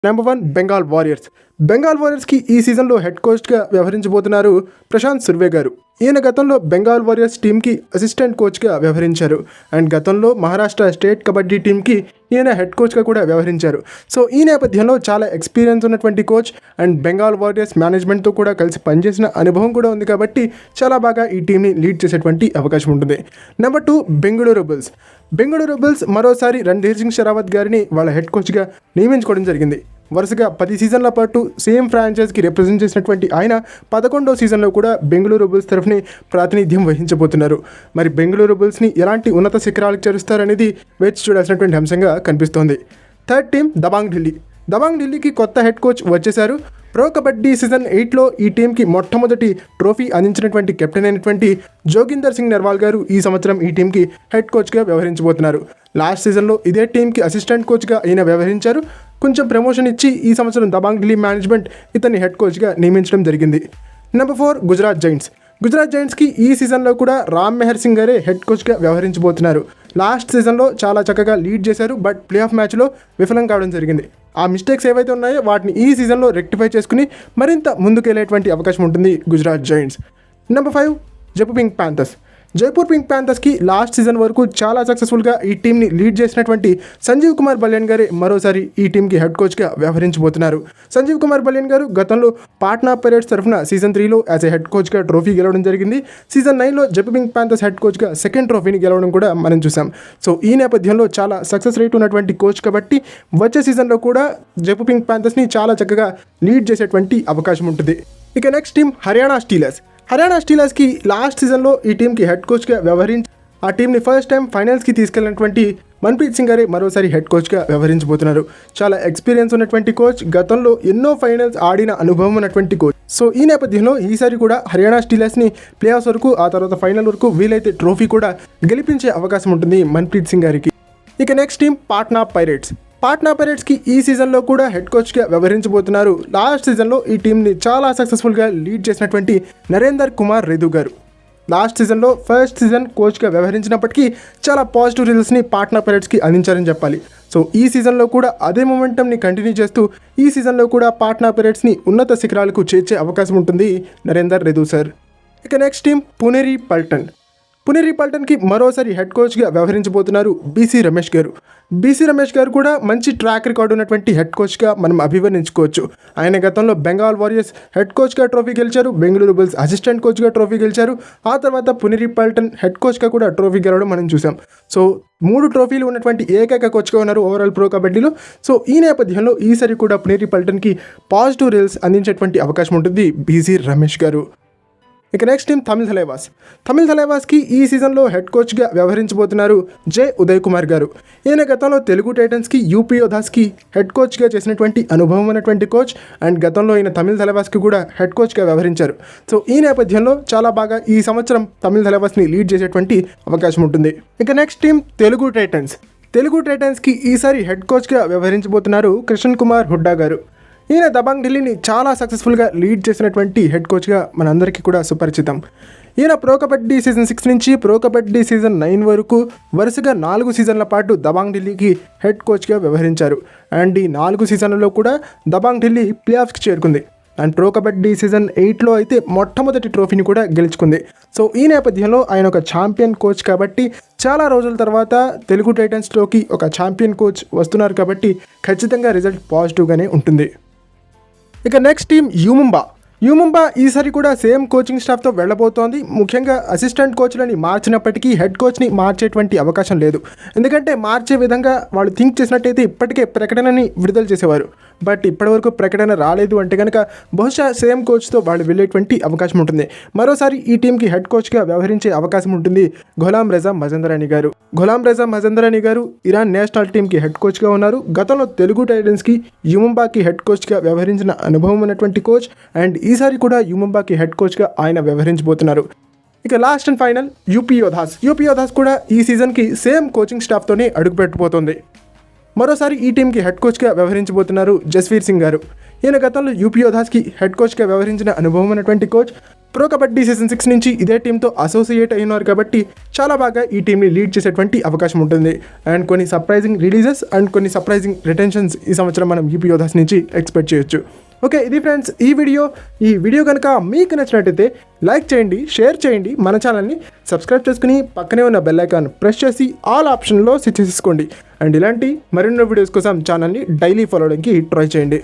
Number 1 Bengal warriors. Bengal వారియర్స్కి ఈ సీజన్లో హెడ్ కోచ్గా వ్యవహరించబోతున్నారు ప్రశాంత్ సుర్వే గారు. ఈయన గతంలో బెంగాల్ వారియర్స్ టీంకి అసిస్టెంట్ కోచ్గా వ్యవహరించారు. అండ్ గతంలో మహారాష్ట్ర స్టేట్ కబడ్డీ టీంకి ఈయన హెడ్ కోచ్గా కూడా వ్యవహరించారు. సో ఈ నేపథ్యంలో చాలా ఎక్స్పీరియన్స్ ఉన్నటువంటి కోచ్ అండ్ బెంగాల్ వారియర్స్ మేనేజ్మెంట్తో కూడా కలిసి పనిచేసిన అనుభవం కూడా ఉంది కాబట్టి చాలా బాగా ఈ టీంని లీడ్ చేసేటువంటి అవకాశం ఉంటుంది. Number 2 Bengaluru bulls. Bengaluru bulls మరోసారి రణ్ధీర్ సింగ్ షెరావత్ గారిని వాళ్ళ హెడ్ కోచ్గా నియమించుకోవడం జరిగింది. వరుసగా 10 సీజన్ల పాటు సేమ్ ఫ్రాంచైజ్కి రిప్రజెంట్ చేసినటువంటి ఆయన 11వ సీజన్లో కూడా బెంగళూరు బుల్స్ తరఫుని ప్రాతినిధ్యం వహించబోతున్నారు. మరి బెంగళూరు బుల్స్ని ఎలాంటి ఉన్నత శిఖరాలకు చేరుస్తారనేది వేచి చూడాల్సినటువంటి అంశంగా కనిపిస్తోంది. Third team Dabang Delhi. దబాంగ్ ఢిల్లీకి కొత్త హెడ్ కోచ్ వచ్చేశారు. ప్రో కబడ్డీ సీజన్ 8లో ఈ టీంకి మొట్టమొదటి ట్రోఫీ అందించినటువంటి కెప్టెన్ అయినటువంటి జోగిందర్ సింగ్ నర్వాల్ గారు ఈ సంవత్సరం ఈ టీంకి హెడ్ కోచ్గా వ్యవహరించబోతున్నారు. లాస్ట్ సీజన్లో ఇదే టీంకి అసిస్టెంట్ కోచ్గా ఈయన వ్యవహరించారు. కొంచెం ప్రమోషన్ ఇచ్చి ఈ సంవత్సరం దబాంగ్ ఢిల్లీ మేనేజ్మెంట్ ఇతన్ని హెడ్ కోచ్గా నియమించడం జరిగింది. Number 4 Gujarat giants. గుజరాత్ జైంట్స్కి ఈ సీజన్లో కూడా రామ్ మెహర్ సింగ్ గారే హెడ్ కోచ్గా వ్యవహరించబోతున్నారు. లాస్ట్ సీజన్లో చాలా చక్కగా లీడ్ చేశారు. బట్ ప్లే ఆఫ్ మ్యాచ్లో విఫలం కావడం జరిగింది. ఆ మిస్టేక్స్ ఏవైతే ఉన్నాయో వాటిని ఈ సీజన్లో రెక్టిఫై చేసుకుని మరింత ముందుకెళ్లేటువంటి అవకాశం ఉంటుంది Gujarat giants. Number 5 Jaipur pink panthers. Jaipur pink ప్యాంథర్స్కి లాస్ట్ సీజన్ వరకు చాలా సక్సెస్ఫుల్గా ఈ టీంని లీడ్ చేసినటువంటి సంజీవ్ కుమార్ బల్యాన్ గారే మరోసారి ఈ టీంకి హెడ్ కోచ్గా వ్యవహరించబోతున్నారు. సంజీవ్ కుమార్ బల్యాన్ గారు గతంలో పాట్నా పైరేట్స్ తరఫున సీజన్ 3లో యాజ్ ఎ హెడ్ కోచ్గా ట్రోఫీ గెలవడం జరిగింది. సీజన్ 9లో జైపూర్ పింక్ ప్యాంథర్స్ హెడ్ కోచ్గా సెకండ్ ట్రోఫీని గెలవడం కూడా మనం చూసాం. సో ఈ నేపథ్యంలో చాలా సక్సెస్ రేట్ ఉన్నటువంటి కోచ్ కాబట్టి వచ్చే సీజన్లో కూడా జైపూర్ పింక్ ప్యాంథర్స్ని చాలా చక్కగా లీడ్ చేసేటువంటి అవకాశం ఉంటుంది. ఇక next team Haryana steelers. Haryana స్టీలర్స్కి లాస్ట్ సీజన్లో ఈ టీంకి హెడ్ కోచ్గా వ్యవహరించి ఆ టీంని ఫస్ట్ టైం ఫైనల్స్కి తీసుకెళ్లినటువంటి మన్ప్రీత్ సింగ్ గారే మరోసారి హెడ్ కోచ్గా వ్యవహరించబోతున్నారు. చాలా ఎక్స్పీరియన్స్ ఉన్నటువంటి కోచ్, గతంలో ఎన్నో ఫైనల్స్ ఆడిన అనుభవం ఉన్నటువంటి కోచ్. సో ఈ నేపథ్యంలో ఈసారి కూడా హర్యానా స్టీలర్స్ని ప్లే ఆఫ్స్ వరకు, ఆ తర్వాత ఫైనల్ వరకు వీలైతే ట్రోఫీ కూడా గెలిపించే అవకాశం ఉంటుంది మన్ప్రీత్ సింగ్ గారికి. ఇక next team Patna pirates. Patna పైరేట్స్కి ఈ సీజన్లో కూడా హెడ్ కోచ్గా వ్యవహరించబోతున్నారు. లాస్ట్ సీజన్లో ఈ టీంని చాలా సక్సెస్ఫుల్గా లీడ్ చేసినటువంటి నరేందర్ కుమార్ రెడ్డి గారు. లాస్ట్ సీజన్లో ఫస్ట్ సీజన్ కోచ్గా వ్యవహరించినప్పటికీ చాలా పాజిటివ్ రిజల్ట్స్ని పాట్నా పైరేట్స్కి అందించారని చెప్పాలి. సో ఈ సీజన్లో కూడా అదే మొమెంటంని కంటిన్యూ చేస్తూ ఈ సీజన్లో కూడా పాట్నా పైరేట్స్ని ఉన్నత శిఖరాలకు చేర్చే అవకాశం ఉంటుంది నరేందర్ రెడ్డి సార్. ఇక నెక్స్ట్ టీం పునేరి పల్టన్. పునేరి పల్టన్కి మరోసారి హెడ్ కోచ్గా వ్యవహరించబోతున్నారు బీసీ రమేష్ గారు. బీసీ రమేష్ గారు కూడా మంచి ట్రాక్ రికార్డు ఉన్నటువంటి హెడ్ కోచ్గా మనం అభివర్ణించుకోవచ్చు. ఆయన గతంలో బెంగాల్ వారియర్స్ హెడ్ కోచ్గా ట్రోఫీ గెలిచారు. బెంగళూరు బుల్స్ అసిస్టెంట్ కోచ్గా ట్రోఫీ గెలిచారు. ఆ తర్వాత పునేరి పల్టన్ హెడ్ కోచ్గా కూడా ట్రోఫీ గెలవడం మనం చూసాం. సో 3 ట్రోఫీలు ఉన్నటువంటి ఏకైక కోచ్గా ఉన్నారు ఓవరాల్ ప్రో కబడ్డీలో. సో ఈ నేపథ్యంలో ఈసారి కూడా పునేరి పల్టన్కి పాజిటివ్ రిజల్ట్స్ అందించేటువంటి అవకాశం ఉంటుంది బీసీ రమేష్ గారు. ఇక నెక్స్ట్ టీం తమిళ్ థలైవాస్. తమిళ్ థలైవాస్కి ఈ సీజన్లో హెడ్ కోచ్గా వ్యవహరించబోతున్నారు జే ఉదయ్ కుమార్ గారు. ఈయన గతంలో తెలుగు టైటన్స్కి, యూపీ యోధాస్కి హెడ్ కోచ్గా చేసినటువంటి అనుభవం ఉన్నటువంటి కోచ్. అండ్ గతంలో ఈయన తమిళ్ థలైవాస్కి కూడా హెడ్ కోచ్గా వ్యవహరించారు. సో ఈ నేపథ్యంలో చాలా బాగా ఈ సంవత్సరం తమిళ్ థలైవాస్ని లీడ్ చేసేటువంటి అవకాశం ఉంటుంది. ఇక next team Telugu titans. Telugu టైటన్స్కి ఈసారి హెడ్ కోచ్గా వ్యవహరించబోతున్నారు కృష్ణ్ కుమార్ హుడ్డా గారు. ఈయన దబాంగ్ ఢిల్లీని చాలా సక్సెస్ఫుల్గా లీడ్ చేసినటువంటి హెడ్ కోచ్గా మనందరికీ కూడా సుపరిచితం. ఈయన ప్రో కబడ్డీ సీజన్ 6 నుంచి ప్రో కబడ్డీ సీజన్ 9 వరకు వరుసగా 4 సీజన్ల పాటు దబాంగ్ ఢిల్లీకి హెడ్ కోచ్గా వ్యవహరించారు. అండ్ ఈ 4 సీజన్లలో కూడా దబాంగ్ ఢిల్లీ ప్లే ఆఫ్స్కి చేరుకుంది. అండ్ ప్రో కబడ్డీ సీజన్ 8లో అయితే మొట్టమొదటి ట్రోఫీని కూడా గెలుచుకుంది. సో ఈ నేపథ్యంలో ఆయన ఒక ఛాంపియన్ కోచ్ కాబట్టి చాలా రోజుల తర్వాత తెలుగు టైటన్స్లోకి ఒక ఛాంపియన్ కోచ్ వస్తున్నారు కాబట్టి ఖచ్చితంగా రిజల్ట్ పాజిటివ్గానే ఉంటుంది. ఇక నెక్స్ట్ టీం యూముంబా. యూముంబా ఈసారి కూడా సేమ్ కోచింగ్ స్టాఫ్తో వెళ్ళబోతోంది. ముఖ్యంగా అసిస్టెంట్ కోచ్లని మార్చినప్పటికీ హెడ్ కోచ్ని మార్చేటువంటి అవకాశం లేదు. ఎందుకంటే మార్చే విధంగా వాళ్ళు థింక్ చేసినట్టయితే ఇప్పటికే ప్రకటనని విడుదల చేసేవారు. బట్ ఇప్పటివరకు ప్రకటన రాలేదు అంటే కనుక బహుశా సేమ్ కోచ్తో వాళ్ళు వెళ్ళేటువంటి అవకాశం ఉంటుంది. మరోసారి ఈ టీంకి హెడ్ కోచ్గా వ్యవహరించే అవకాశం ఉంటుంది ఘులాం రెజా మజందరానీ గారు. ఘులాం రెజా మజందరానీ గారు ఇరాన్ నేషనల్ టీంకి హెడ్ కోచ్గా ఉన్నారు. గతంలో తెలుగు టైటన్స్కి, యూముంబాకి హెడ్ కోచ్గా వ్యవహరించిన అనుభవం ఉన్నటువంటి కోచ్. అండ్ ఈసారి కూడా యూముంబాకి హెడ్ కోచ్గా ఆయన వ్యవహరించబోతున్నారు. ఇక last and final UP Yoddhas. UP Yoddhas కూడా ఈ సీజన్కి సేమ్ కోచింగ్ స్టాఫ్తోనే అడుగుపెట్టబోతోంది. మరోసారి ఈ టీంకి హెడ్ కోచ్గా వ్యవహరించబోతున్నారు జస్వీర్ సింగ్ గారు. ఈయన గతంలో యూపీ యోధాస్కి హెడ్ కోచ్గా వ్యవహరించిన అనుభవం ఉన్నటువంటి కోచ్. ప్రో కబడ్డీ సీజన్ 6 నుంచి ఇదే టీంతో అసోసియేట్ అయినారు కాబట్టి చాలా బాగా ఈ టీంని లీడ్ చేసేటువంటి అవకాశం ఉంటుంది. అండ్ కొన్ని సర్ప్రైజింగ్ రిలీజెస్ అండ్ కొన్ని సర్ప్రైజింగ్ రిటెన్షన్స్ ఈ సంవత్సరం మనం యూపీ యోధాస్ నుంచి ఎక్స్పెక్ట్ చేయొచ్చు. ఓకే, ఇది ఫ్రెండ్స్ ఈ వీడియో కనుక మీకు నచ్చినట్టయితే లైక్ చేయండి, షేర్ చేయండి, మన ఛానల్ని సబ్స్క్రైబ్ చేసుకుని పక్కనే ఉన్న బెల్ ఐకాన్ ప్రెస్ చేసి ఆల్ ఆప్షన్లో సెట్ చేసుకోండి. అండ్ ఇలాంటి మరిన్నో వీడియోస్ కోసం ఛానల్ని డైలీ ఫాలో అవడానికి ట్రై చేయండి.